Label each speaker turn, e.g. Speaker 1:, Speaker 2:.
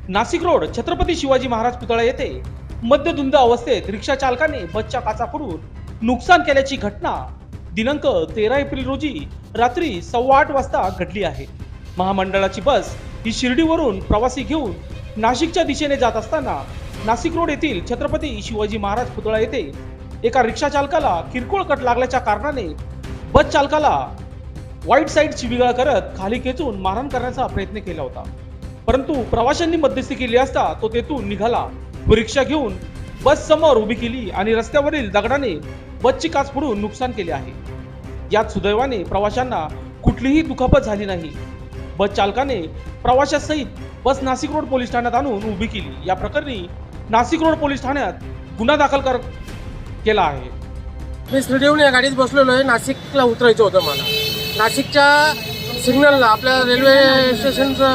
Speaker 1: Nashik road Chhatrapati Shivaji Maharaj पुतळा येथे मद्यधुंद अवस्थेत रिक्षा चालकाने बसच्या काचा फोडून नुकसान केल्याची घटना दिनांक 13 एप्रिल रोजी रात्री 8:15 वाजता घडली आहे। महामंडळाची बस ही शिर्डीवरून प्रवासी घेऊन नाशिकच्या दिशेने जात असताना नाशिक रोड येथील छत्रपती शिवाजी महाराज पुतळा येथे एका रिक्षा चालकाला किरकोळ कट लागल्याच्या कारणाने बस चालकाला वाईट साईड शिवीगाळ करत खाली खेचून मारहाण करण्याचा प्रयत्न केला होता, परंतु प्रवाशांनी मध्यस्थी केली असता तो तेथून निघाला व रिक्षा घेऊन बस समोर उभी केली आणि रस्त्यावरील दगडाने बसची काच फोडून नुकसान केले आहे। यात सुदैवाने प्रवाशांना कुठलीही दुखापत झाली नाही। बस चालकाने प्रवाशासहित बस नाशिक रोड पोलीस ठाण्यात आणून उभी केली। या प्रकरणी नाशिक रोड पोलीस ठाण्यात गुन्हा दाखल केला आहे।
Speaker 2: मी शिर्डीहून या गाडीत बसलेलो आहे। नाशिकला उतरायचं होतं मला। नाशिकच्या सिग्नलला आपल्या रेल्वे स्टेशनचं